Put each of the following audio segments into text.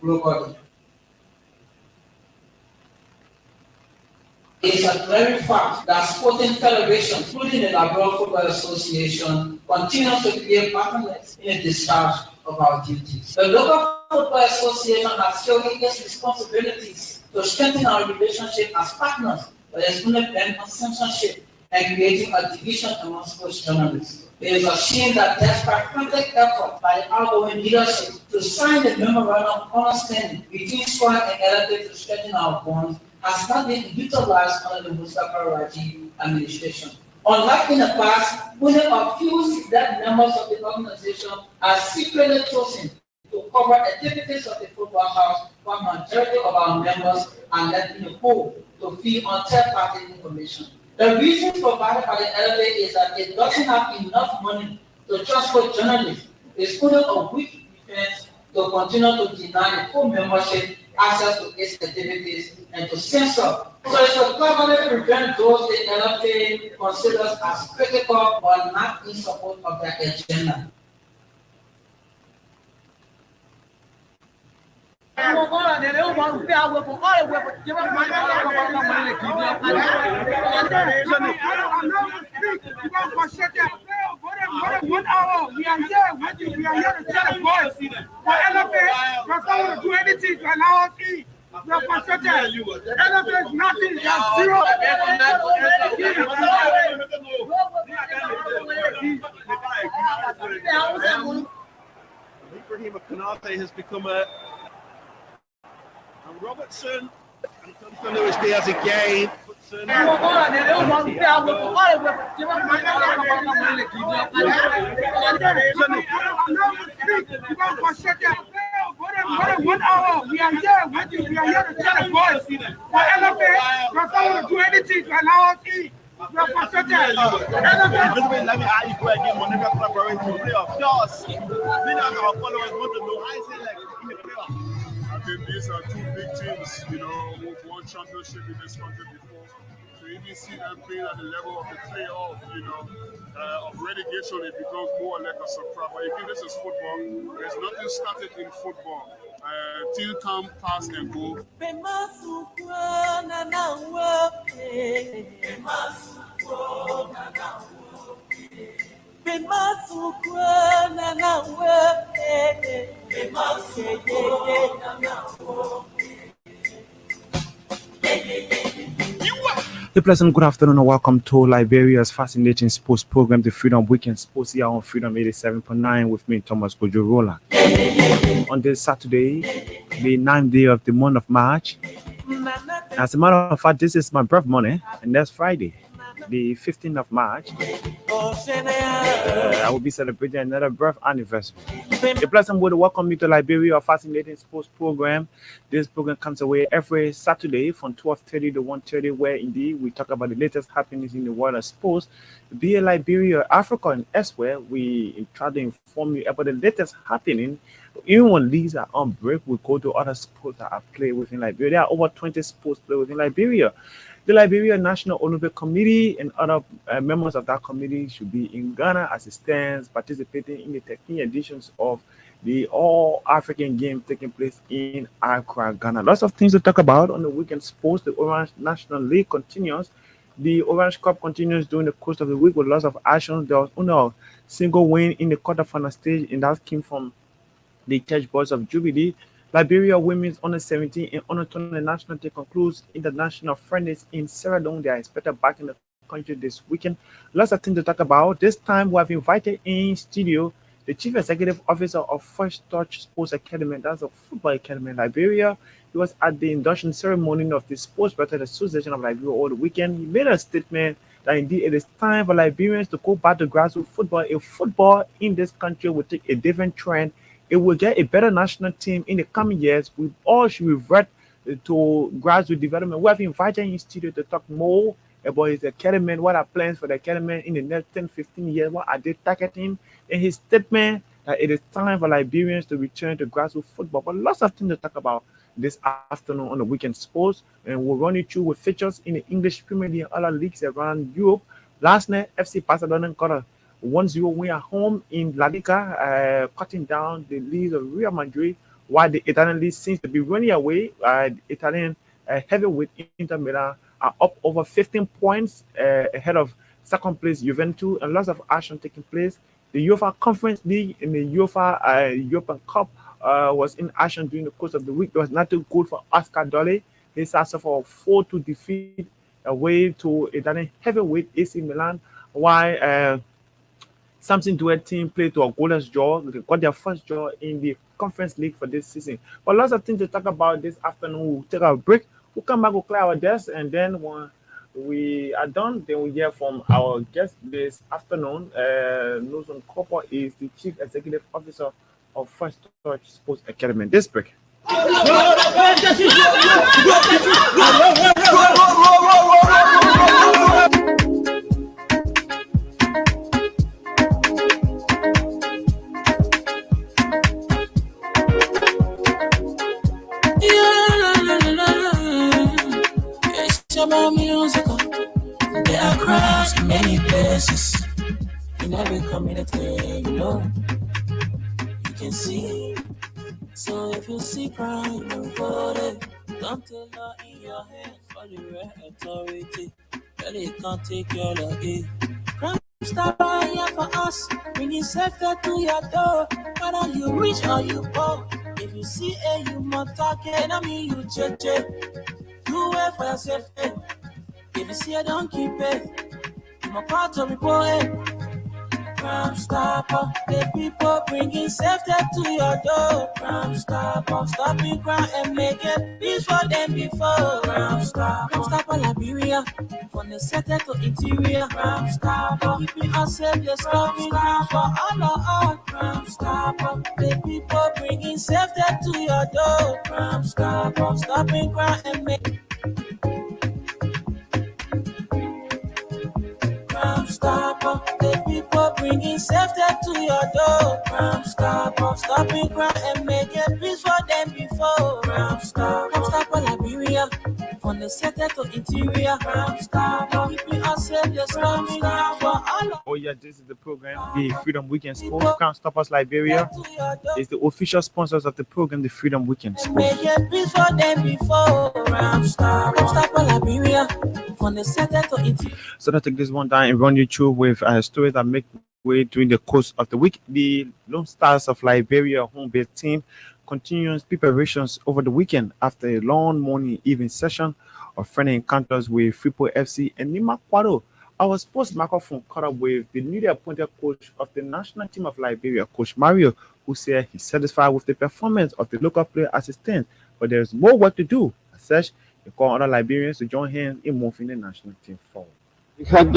globally. It's a very fact that sporting federations, including the Liberal Football Association, continues to play partners in the discharge of our duties. The local football association has shown its responsibilities to strengthen our relationship as partners, but there's only been on censorship and creating a division among sports journalists. It is a shame that despite frantic effort by the outgoing leadership to sign the memorandum of understanding between SWAN and LFA to strengthen our bonds, has not been utilized under the Mustafa Raji administration. Unlike in the past, only a few select members of the organization are secretly chosen to cover activities of the football house, while majority of our members are left in the pool to feed on third-party information. The reason provided by the LFA is that it doesn't have enough money to transport journalists. It's only a weak defense to continue to deny the full membership access to its activities and to censor. So it's to cleverly prevent those the LFA considers as critical or not in support of their agenda. One hour, we are here waiting, we are here to tell the boys. For LFA, we're not to do anything to allow us in. We are frustrated. LFA is nothing, they are zero. Ibrahim Konate has become a Robertson. And Duncan Lewis Diaz again. One hour, we are here waiting, we are here to tell the boys. For LFA, we're not to do anything to allow us in. We are frustrated. Let me ask you again, Monica Collaborating to play off. Just, many of our followers want to know, I say like in the playoff. I think these are two big teams, who've won championship in this country before. So if you see them playing at the level of the playoff, of relegation, it becomes more like a surprise. But if this is football, there's nothing static in football. Till come, pass and go. A pleasant good afternoon and welcome to Liberia's fascinating sports program, the Freedom Weekend Sports, here on Freedom 87.9 with me, Thomas Gojorola. On this Saturday, the 9th day of the month of March. As a matter of fact, this is my birth month, and that's Friday, the 15th of March. I will be celebrating another birth anniversary. A pleasant word to welcome you to Liberia, a fascinating sports program. This program comes away every Saturday from 12:30 to 1:30, where indeed we talk about the latest happenings in the world of sports. Be it Liberia, Africa, and elsewhere, we try to inform you about the latest happening. Even when leagues are on break, we go to other sports that are played within Liberia. There are over 20 sports played within Liberia. The Liberia National Olympic Committee and other members of that committee should be in Ghana as it stands, participating in the 13th editions of the All-African Games taking place in Accra, Ghana. Lots of things to talk about on the weekend sports. The Orange National League continues. The Orange Cup continues during the course of the week with lots of actions. There was only a single win in the quarterfinal stage, and that came from the Church Boys of Jubilee. Liberia women's under 17 and under 20 national team concludes international friendlies in Sierra Leone. They are expected back in the country this weekend. Lots of things to talk about. This time we have invited in studio the Chief Executive Officer of First Touch Sports Academy. That's a football academy in Liberia. He was at the induction ceremony of the Sports Brothers Association of Liberia all the weekend. He made a statement that indeed it is time for Liberians to go back to grassroots football. If football in this country will take a different trend, it will get a better national team in the coming years. We all should revert to grassroots development. We have invited him in studio to talk more about his academy, what are plans for the academy in the next 10, 15 years, what are they targeting. In his statement that it is time for Liberians to return to grassroots football. But lots of things to talk about this afternoon on the weekend sports. And we'll run you through with features in the English Premier League and other leagues around Europe. Last night, FC Barcelona got a 1-0 win at home in La Liga, cutting down the lead of Real Madrid while the Italian league seems to be running away. The Italian heavyweight Inter Milan are up over 15 points ahead of second place Juventus, and lots of action taking place. The UEFA Conference League in the UEFA European Cup was in action during the course of the week. There was nothing good for Oscar Dole. He suffered for a 4-2 defeat away to Italian heavyweight AC Milan, while Samson Duet team played to a goalless draw. They got their first draw in the Conference League for this season. But lots of things to talk about this afternoon. We'll take a break. We'll come back, we'll clear our desk, and then when we are done, then we hear from our guest this afternoon. Nelson Cooper is the Chief Executive Officer of First Touch Sports Academy. This break. There are crowds in many places. In every community, you can see. So if you see crime, don't go there. Don't tell her in your hands for the right authority. Really can't take your luggage. Crime stop here for us. Bringing safety to your door. Whether you rich or you poor. If you see a human talking, I mean you check. Do it for your safety. If you see a don't keep it. I'm a part of report. Crime Stopper, the people bringing safety to your door. Crime Stopper, stopping crime and making peace for them before. Crime Stopper, Liberia, from the center to interior. Crime Stopper, keeping us safe, let's stop crime for all of us. Crime Stopper, the people bringing safety to your door. Crime Stopper, stopping crime and making Crime Stopper, the people bringing safety to your door. Crime Stopper, stopping crime and making peace for them before. Crime Stopper, Liberia, from the center to interior. Crime Stopper, keeping us safe, let's stop crime for all. Oh yeah, this is the program, the Freedom Weekend Sports. Can't Stop Us Liberia is the official sponsors of the program, the Freedom Weekend Sports. Making peace for them before. Crime Stopper, Liberia, from the center to interior. So let's take this one down and run you through with stories that make way during the course of the week. The Lone Stars of Liberia home-based team continues preparations over the weekend after a long morning evening session of friendly encounters with Freeport FC and Nima Kwado. Our sports microphone caught up with the newly appointed coach of the national team of Liberia, Coach Mario, who said he's satisfied with the performance of the local player assistant, but there's more work to do. As such, he called other Liberians to join hands in moving the national team forward. We had,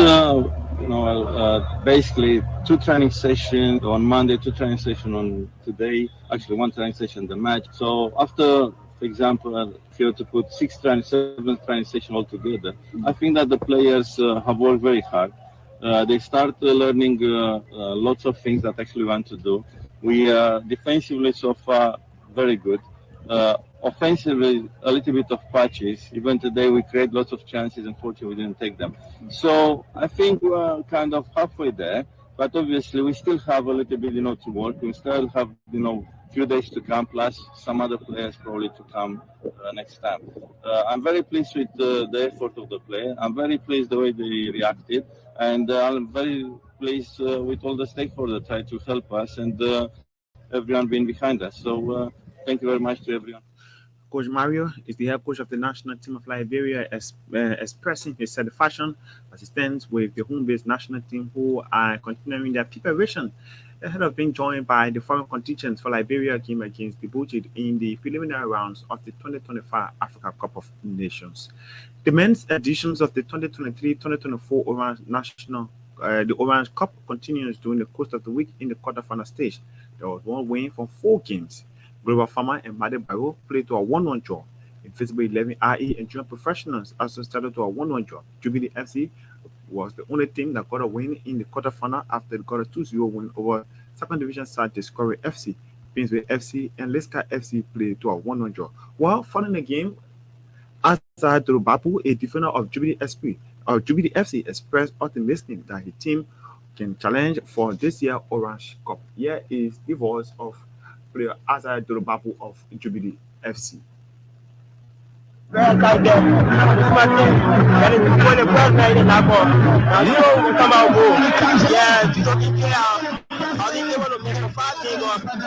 basically 2 training sessions on Monday, 2 training sessions on today. Actually, 1 training session the match. So after, for example, if you were to put 7 training sessions all together, I think that the players have worked very hard. They start learning lots of things that actually want to do. We defensively so far very good. Offensively, a little bit of patches. Even today, we create lots of chances. Unfortunately, we didn't take them. So I think we're kind of halfway there. But obviously, we still have a little bit, to work. We still have, few days to come, plus some other players probably to come next time. I'm very pleased with the effort of the player. I'm very pleased the way they reacted, and I'm very pleased with all the stakeholders that tried to help us and everyone being behind us. So thank you very much to everyone. Coach Mario is the head coach of the national team of Liberia, expressing his satisfaction as he stands with the home-based national team, who are continuing their preparation ahead of being joined by the foreign contingents for Liberia game against Djibouti in the preliminary rounds of the 2025 Africa Cup of Nations. The men's editions of the 2023-2024 the Orange Cup continues during the course of the week in the quarterfinal stage. There was one win from 4 games. Global Farmer and Made Baro played to a 1-1 draw. Invisible 11 RE and Junior Professionals also started to a 1-1 draw. Jubilee FC was the only team that got a win in the quarterfinal after it got a 2-0 win over second division side Discovery FC. Pinsway FC and Leska FC played to a 1-1 draw. While following the game, Azar Bapu, a defender of Jubilee FC, expressed optimism that his team can challenge for this year's Orange Cup. Here is the voice of player Asa Dorobabu of Jubilee FC. Well, like that. This my thing. And it's when the first night in that ball. Now, you know, we come out go. Yeah, you don't care. I think they want to make a fast thing or bad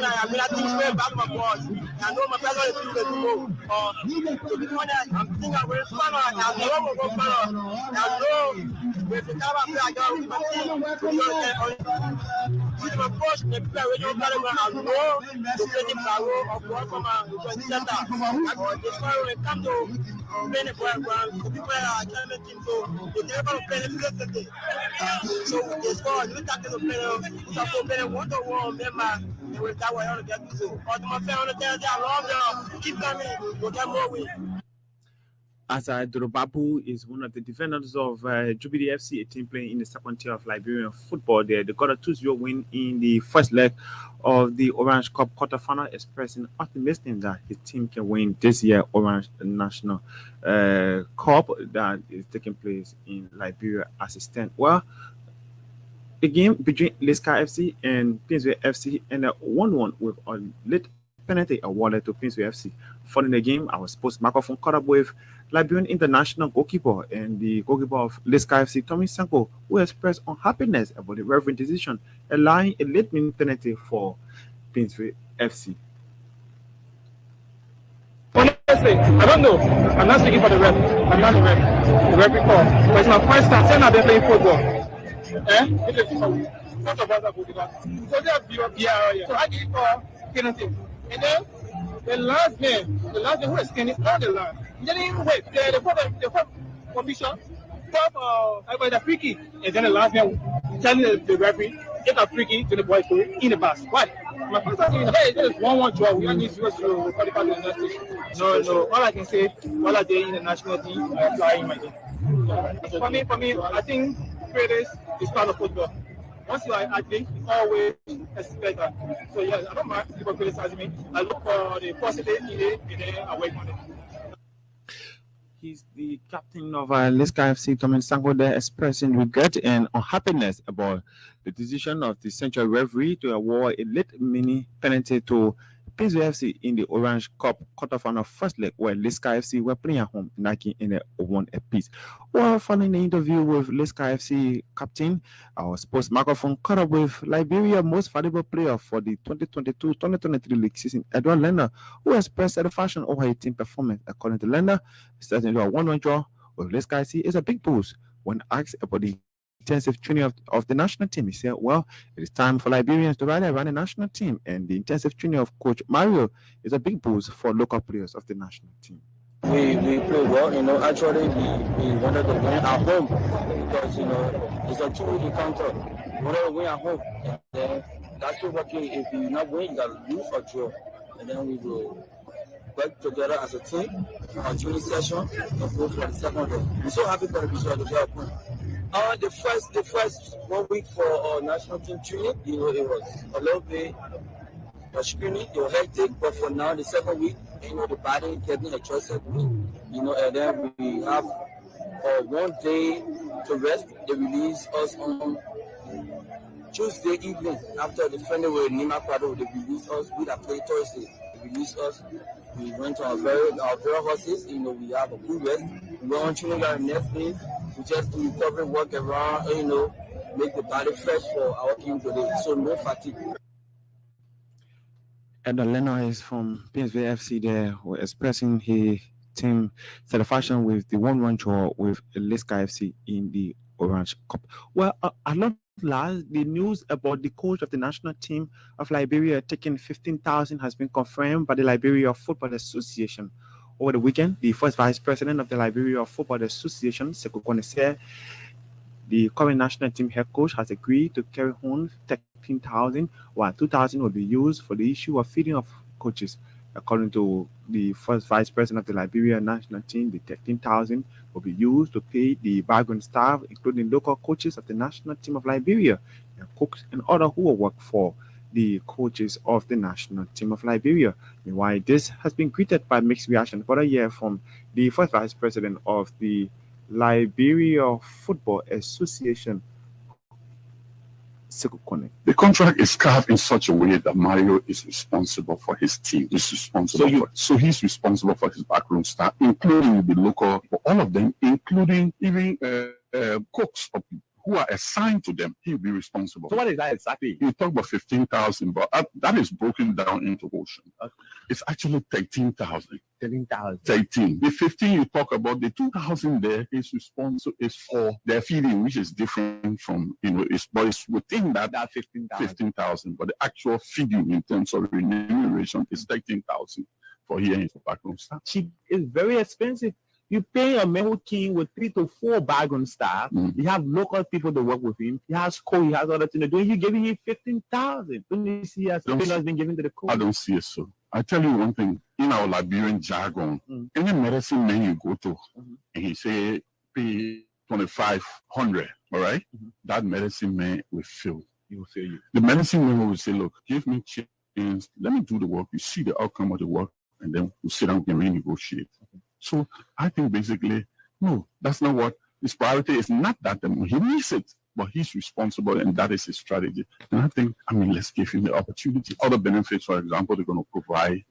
night. I mean, I think straight back my boss. I know my brother is doing to go. So this one, I'm thinking I'm going to follow. I know I'm going to follow. I know with the time I play, I got with my team. My coach, the player, we don't carry I know the training power of one from a center. I got this one when it comes to playing the background, the people are academic team, so they never play the flexibility. So this one, you talk to the player, so play one-to-one member, and with that way, I want to get to. Or my family, they love them, keep coming, we'll get more wins. Asa Dorobabu is one of the defenders of Jubilee FC, a team playing in the second tier of Liberian football. They got a 2-0 win in the first leg of the Orange Cup quarterfinal, expressing optimism that his team can win this year Orange National Cup that is taking place in Liberia as it stands. Well, a game between Liska FC and Pinsway FC and a 1-1 with a late penalty awarded to Pinsway FC. Following the game, our sports microphone caught up with Liberian international goalkeeper and the goalkeeper of Liska FC, Tommy Sanko, who expressed unhappiness about the referee decision allowing a late minute penalty for Pinsway FC. Honestly, I don't know. I'm not speaking for the ref. I'm not the ref. The referee call. But it's my first time saying I've been playing football. It is first of all, because they have so I give penalty. And then the last man who was standing on the line, he didn't even wait. The commission, the free kick, and then the last man telling the referee, get a free kick to the boys in the box. Why? My first time saying, hey, this is 1-1 draw. We don't need 0-0 qualify to the next station. No. All I can say, all I did in the national team, I apply in my team. For me, I think credit is part of football. Once you are athlete, you always expect that. So yeah, I don't mind people criticizing me. I look for the positive in it and then I work on it. He's the captain of Liska FC, Tommy Sanko, there expressing regret and unhappiness about the decision of the central referee to award a late mini penalty to Pinsway FC in the Orange Cup quarterfinal first leg, where Liska FC were playing at home, knocking in a 1 apiece. Well, following the interview with Liska FC captain, our sports microphone caught up with Liberia's most valuable player for the 2022-2023 league season, Edward Lerner, who expressed satisfaction over his team performance. According to Lerner, starting to a 1-1 draw with Liska FC is a big boost. When asked about the intensive training of the national team, he said, well, it is time for Liberians to rally around the national team, and the intensive training of Coach Mario is a big boost for local players of the national team. We play well, actually we wanted to win at home because, it's a two-week encounter. We wanted to win at home, and then that's what if you not win, you got to lose or draw, and then we will work together as a team on training session and go for the second day. I'm so happy for the result of the point. The first 1 week for national team training, it was a little bit screening, it was hectic, but for now, the second week, the body getting adjusted, and then we have 1 day to rest. They release us on Tuesday evening after the friendly with Nima Prado. They release us. We have played Thursday. They release us. We went on our very horses. We have a good rest. We went on training our next day. We just do recovery work around, make the body fresh for our game today. So no fatigue. And Lerner is from PSV FC there, were expressing his team satisfaction with the 1-1 draw with Liska FC in the Orange Cup. Well, last, the news about the coach of the national team of Liberia taking 15,000 has been confirmed by the Liberia Football Association. Over the weekend, the first vice president of the Liberia Football Association, Sekou Konese, the current national team head coach, has agreed to carry home 13,000, while 2,000 will be used for the issue of feeding of coaches. According to the first vice president of the Liberia national team, the 13,000 will be used to pay the background staff, including local coaches of the national team of Liberia, and cooks and others who will work for the coaches of the national team of Liberia. Meanwhile, this has been greeted by mixed reaction for a year from the first vice president of the Liberia Football Association, Sekou Kone. The contract is carved in such a way that Mario is responsible for his team. He's responsible so he's responsible for his backroom staff, including the local, all of them, including even cooks who are assigned to them. He'll be responsible. So what is that exactly? You talk about 15,000, but that is broken down into portion. Okay. It's actually 13,000. 13,000. 13. The 15 you talk about, the 2,000 there is responsible is for their feeding, which is different from it's within that 15,000. But the actual feeding in terms of remuneration is 13,000 for here in background staff. Cheap is very expensive. You pay a Meho King with 3 to 4 background staff. Mm-hmm. You have local people to work with him. He has co. He has other things to do. You're giving him 15,000. Don't you see as something has been given to the co? I don't see it so. I tell you one thing. In our Liberian jargon, any medicine man you go to, and he say pay 2,500. All right, that medicine man will fill. He will fill you. The medicine man will say, "Look, give me chance. Let me do the work. You see the outcome of the work, and then we'll sit down and renegotiate." So I think basically, no, that's not what his priority is. Not that he needs it, but he's responsible, and that is his strategy. And I think, let's give him the opportunity. Other benefits, for example, they're going to provide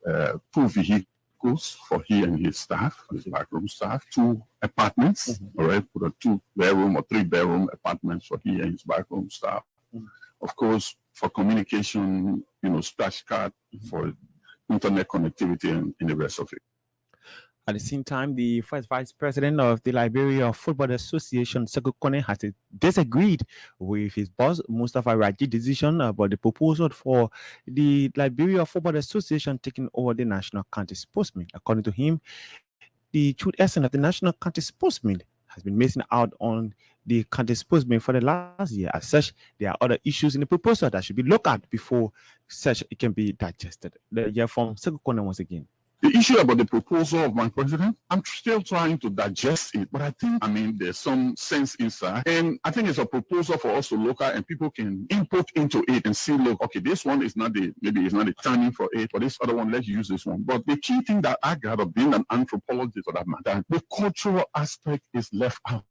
2 vehicles for he and his staff, his backroom staff, 2 apartments, all right, put a 2-bedroom or 3-bedroom apartments for he and his backroom staff. Of course, for communication, splash card for internet connectivity and the rest of it. At the same time, the first vice president of the Liberia Football Association, Sekou Kone, has disagreed with his boss, Mustafa Raji's decision about the proposal for the Liberia Football Association taking over the National County Sports Meet. According to him, the true essence of the National County Sports Meet has been missing out on the county sports meet for the last year. As such, there are other issues in the proposal that should be looked at before such it can be digested. The year from Sekou Kone once again. The issue about the proposal of my president, I'm still trying to digest it, but I think, there's some sense inside. And I think it's a proposal for us to look at and people can input into it and see, look, okay, this one is maybe it's not the timing for it, but this other one, let's use this one. But the key thing that I got of being an anthropologist for that matter, the cultural aspect is left out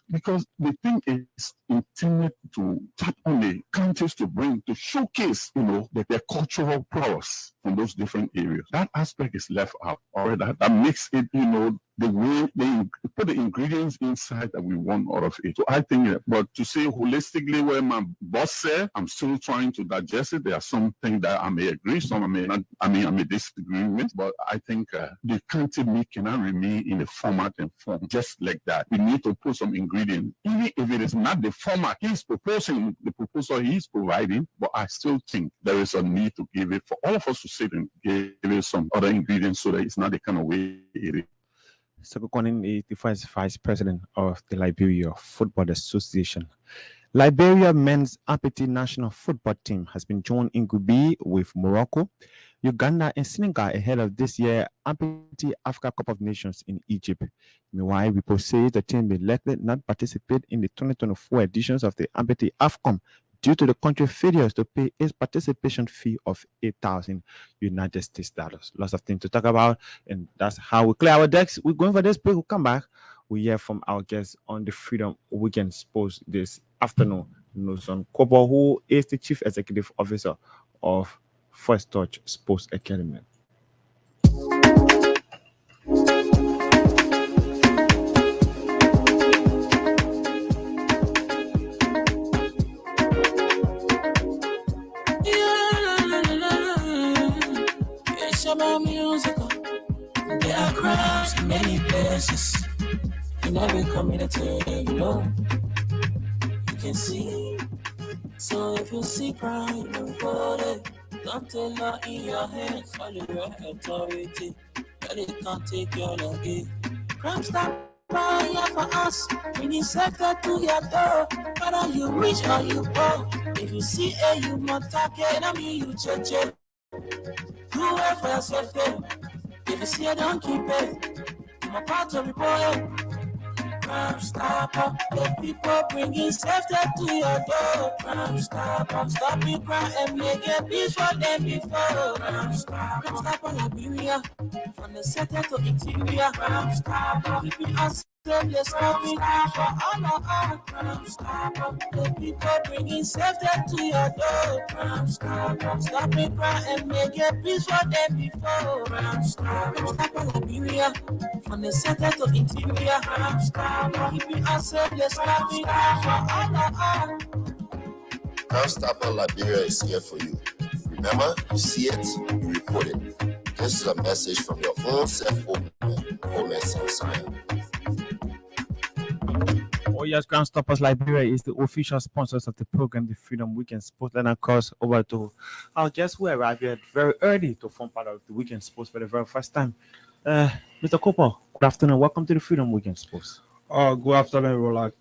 because the thing is intended to tap on the counties to showcase, their cultural prowess from those different areas. That aspect is left out. All right, that makes it, the way they put the ingredients inside that we want out of it. So I think, but to say holistically where my boss said, I'm still trying to digest it. There are some things that I may agree, some I may not, I may disagree with, but I think the county meat cannot remain in the format and form just like that. We need to put some ingredients, even if it is not the format he's proposing, the proposal he's providing, but I still think there is a need to give it for all of us to sit and give it some other ingredients so that it's not the kind of way it is. Sekou Kone is the first vice president of the Liberia Football Association. Liberia men's amputee national football team has been joined in Group B with Morocco, Uganda, and Senegal ahead of this year's amputee Africa Cup of Nations in Egypt. Meanwhile, reports say the team will likely not participate in the 2024 editions of the amputee AFCON due to the country failures to pay its participation fee of $8,000 United States dollars. Lots of things to talk about, and that's how we clear our decks. We're going for this break. We'll come back. We hear from our guests on the Freedom Weekend Sports this afternoon. Nuzon Kobo, who is the Chief Executive Officer of First Touch Sports Academy. There are crowds in many places, in every community, you can see. So if you see pride, don't take law in your hands, follow your authority, but it can't take your luggage. Crime stop by here for us, we need safety to your door, whether you rich or you poor. If you see a you must take it, I mean you judge it. You work for your safety. If you see it, don't keep it. I'm a part of the boy. Crime stopper, the people bringing safety to your door. Crime stopper, stop the crime and make it peace for them before. Crime stopper, Liberia, from the center to interior. Crime stopper, keeping us Let's stop it for all of our crime stopper. The people bringing safety to your door. Crime stopper. Stop it crime and make a peace for them before. Crime stopper. Stopper Liberia. From the center to interior. Crime stopper. Keeping us safe. Let's stop it for all of our. Crime Stopper Liberia is here for you. Remember, you see it, you report it. This is a message from your own self-opening, Coleman Samsaya. Oh yes, Crime Stoppers Liberia is the official sponsors of the program, the Freedom Weekend Sports. And of course, over to our guests who arrived here very early to form part of the Weekend Sports for the very first time. Mr. Cooper, good afternoon. Welcome to the Freedom Weekend Sports. Good afternoon, Rolak.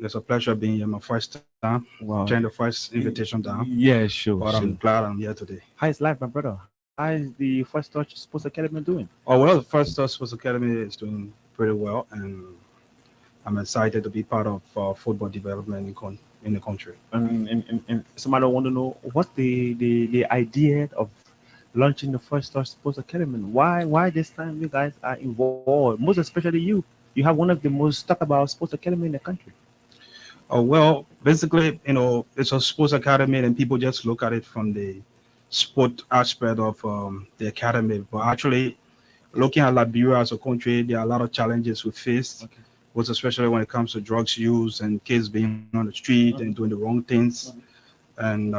It's a pleasure being here. My first time. Wow. Turn the first invitation down. Yeah, sure. But I'm glad I'm here today. How is life, my brother? How is the First Touch Sports Academy doing? Oh, well, the First Touch Sports Academy is doing pretty well, and I'm excited to be part of football development in the country. And somebody want to know what's the idea of launching the First Touch Sports Academy. Why this time you guys are involved? Most especially you. You have one of the most talked about sports academy in the country. Oh, well, basically, it's a sports academy, and people just look at it from the sport aspect of the academy. But actually, looking at Liberia as a country, there are a lot of challenges we face, most especially when it comes to drugs use and kids being on the street and doing the wrong things. And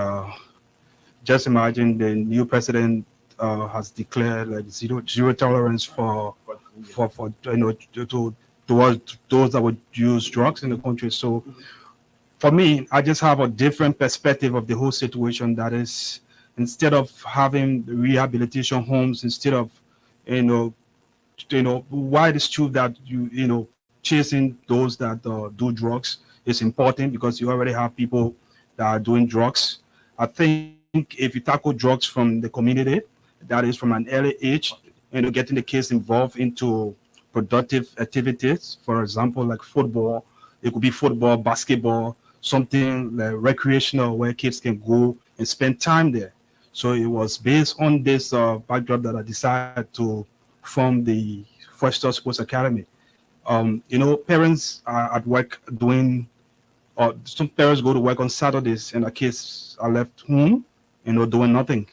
just imagine the new president has declared like zero tolerance towards those that would use drugs in the country. So for me, I just have a different perspective of the whole situation. That is, instead of having rehabilitation homes, instead of why it is true that chasing those that do drugs is important, because you already have people that are doing drugs. I think if you tackle drugs from the community, that is from an early age, getting the kids involved into productive activities, for example, like football. It could be football, basketball, something like recreational where kids can go and spend time there. So it was based on this backdrop that I decided to form the First Touch Sports Academy. Parents are at work doing, some parents go to work on Saturdays and the kids are left home, doing nothing.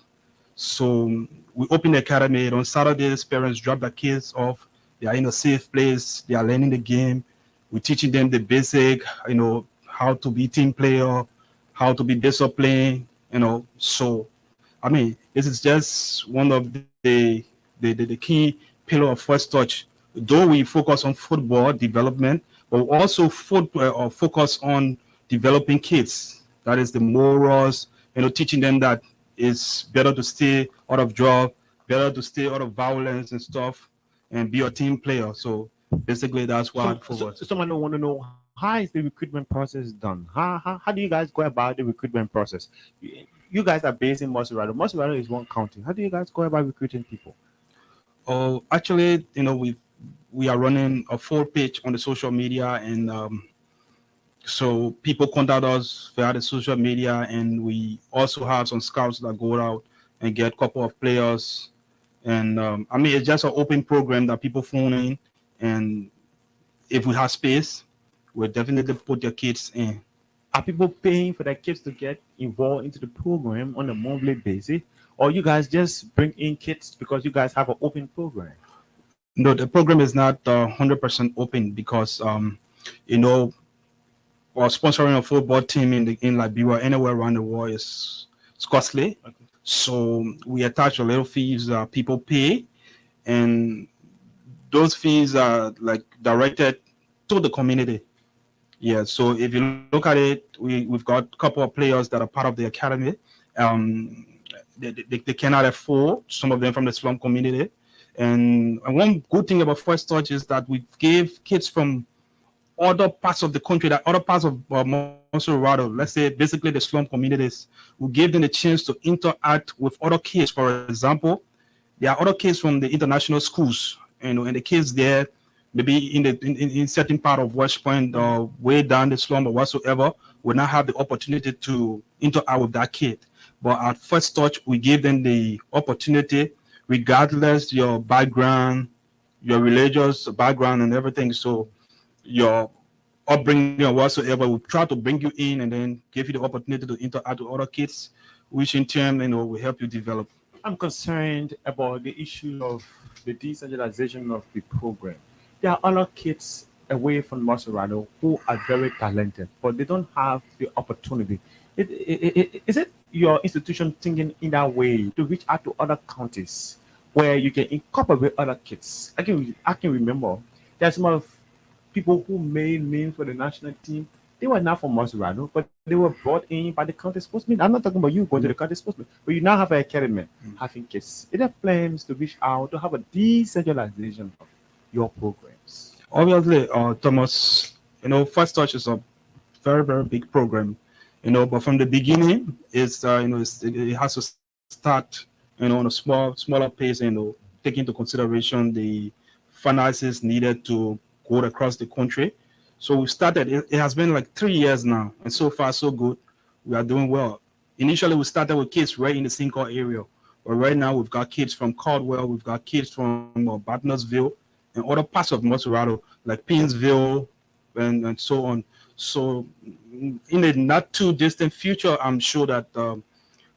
So we open the academy. On Saturdays, parents drop their kids off. They are in a safe place. They are learning the game. We're teaching them the basic, how to be team player, how to be disciplined, So, this is just one of the key pillar of First Touch. Though we focus on football development, but we also focus on developing kids. That is the morals, teaching them that it's better to stay out of drugs, better to stay out of violence and stuff, and be a team player. So basically, that's why I focus. So someone want to know, how is the recruitment process done? How do you guys go about the recruitment process? You guys are based in Mosserado. Mosserado is one county. How do you guys go about recruiting people? Oh, actually, we are running a full page on the social media, and so people contact us via the social media, and we also have some scouts that go out and get a couple of players. And it's just an open program that people phone in, and if we have space, we'll definitely put your kids in. Are people paying for their kids to get involved into the program on a monthly basis, or you guys just bring in kids because you guys have an open program? No, the program is not 100% open because sponsoring a football team in Liberia anywhere around the world is costly. Okay. So we attach a little fees that people pay, and those fees are like directed to the community. Yeah, so if you look at it, we've got a couple of players that are part of the academy. They cannot afford, some of them from the slum community. And one good thing about First Touch is that we give kids from other parts of the country, that other parts of Mosserado, let's say basically the slum communities, we give them a chance to interact with other kids. For example, there are other kids from the international schools, and the kids there, maybe in certain part of West Point or way down the slum or whatsoever, will not have the opportunity to interact with that kid. But at First Touch, we give them the opportunity, regardless your background, your religious background and everything. So your upbringing or whatsoever. We try to bring you in and then give you the opportunity to interact with other kids, which in turn, will help you develop. I'm concerned about the issue of the decentralization of the program. There are other kids away from Maserado who are very talented, but they don't have the opportunity. Is it your institution thinking in that way to reach out to other counties where you can incorporate other kids? I can remember there's some of people who made names for the national team. They were not from Maserado, but they were brought in by the county sportsmen. I'm not talking about you going to the county sportsmen, but you now have an academy having kids. Is there plans to reach out to have a decentralization of your programs? Obviously, Thomas, First Touch is a very, very big program, but from the beginning, it has to start, on a smaller pace, take into consideration the finances needed to go across the country. So we started, it has been like 3 years now, and so far so good. We are doing well. Initially, we started with kids right in the Cinco area, but right now we've got kids from Caldwell, we've got kids from Bartnersville, and other parts of Maserado, like Pinsville, and so on. So in the not too distant future, I'm sure that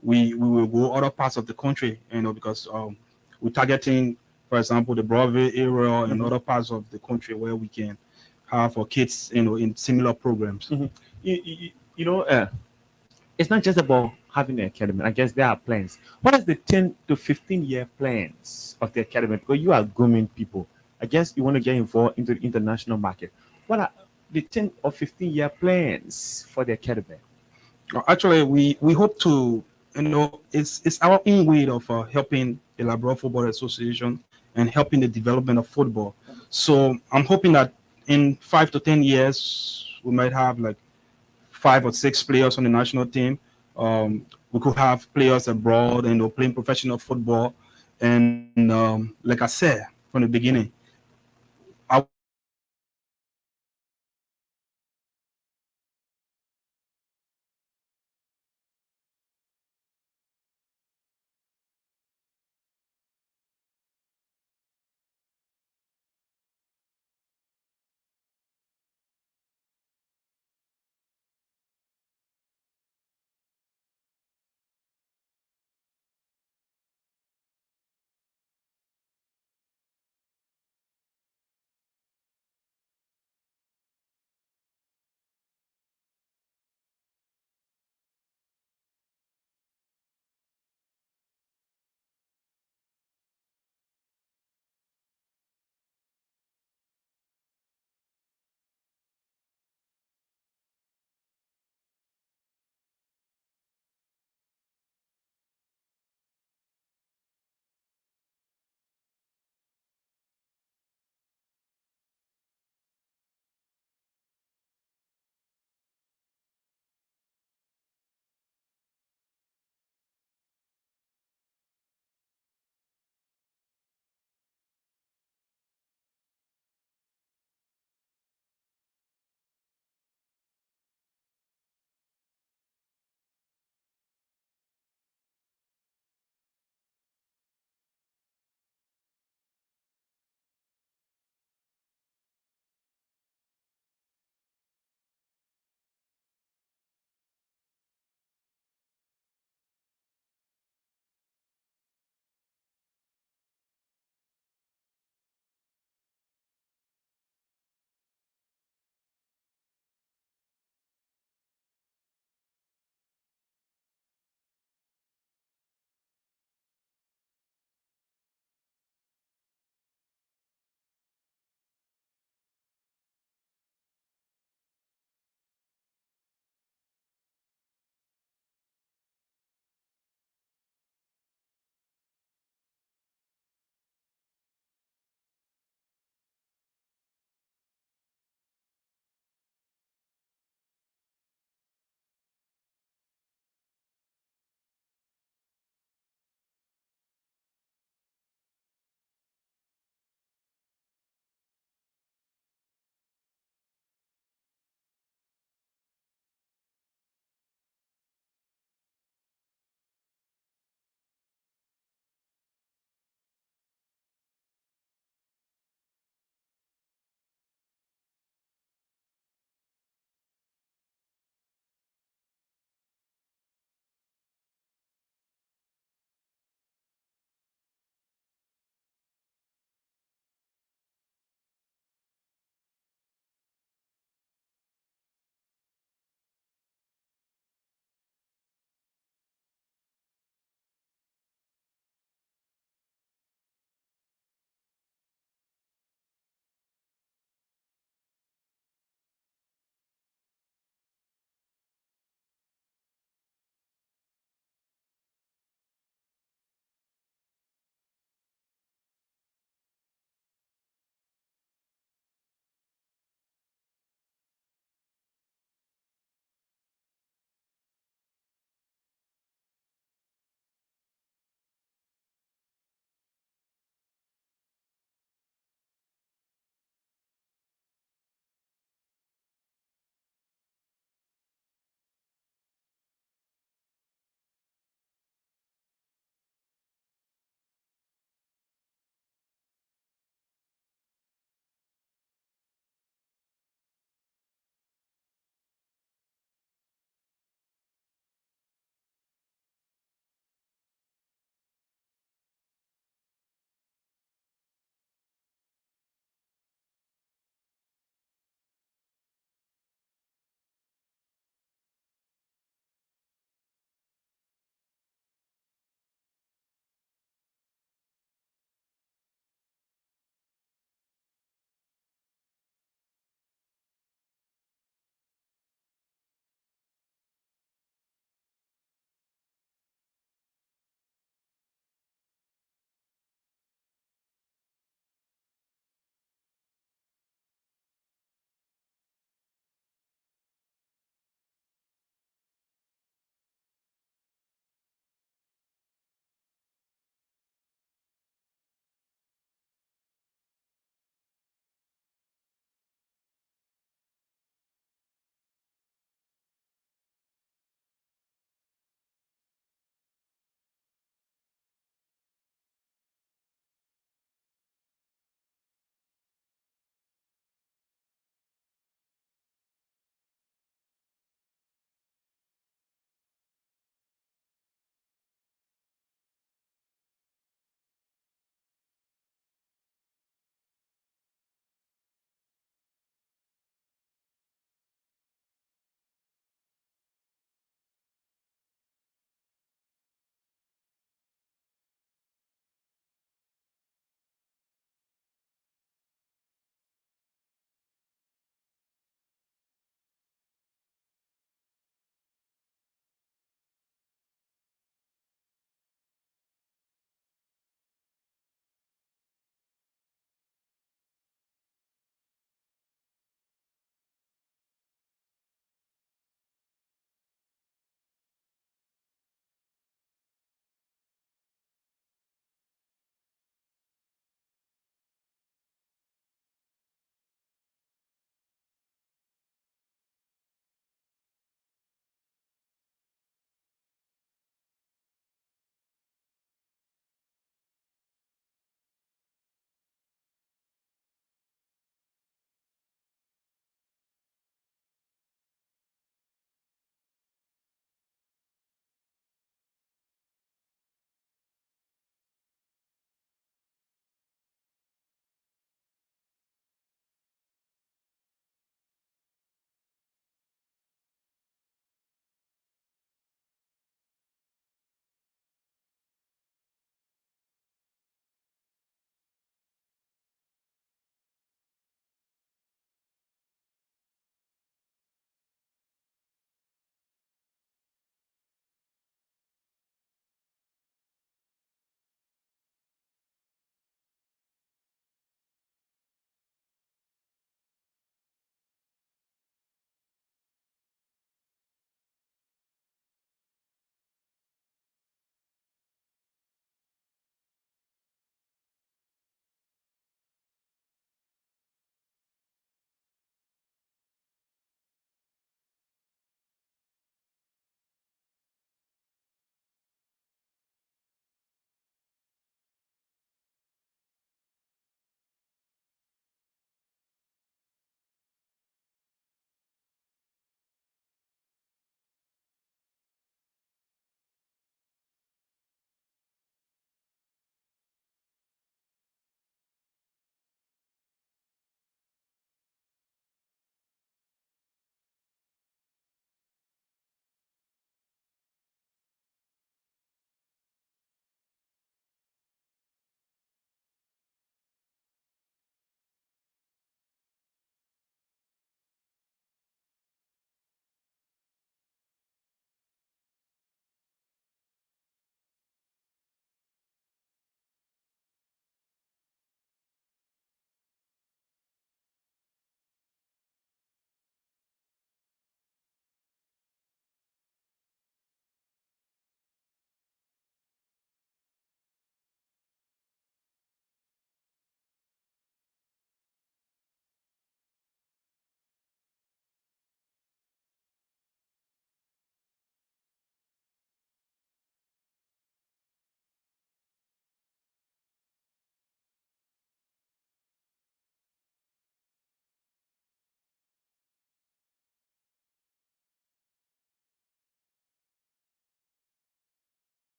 we will go other parts of the country, because we're targeting, for example, the Broadway area and other parts of the country where we can have for kids, in similar programs. It's not just about having an academy. I guess there are plans. What is the 10 to 15-year plans of the academy? Because you are grooming people. I guess you want to get involved into the international market. What are the 10 or 15-year plans for the academy? Actually, we hope to, it's our own way of helping the Labrador Football Association and helping the development of football. So I'm hoping that in 5 to 10 years, we might have like 5 or 6 players on the national team. We could have players abroad, playing professional football. And like I said from the beginning,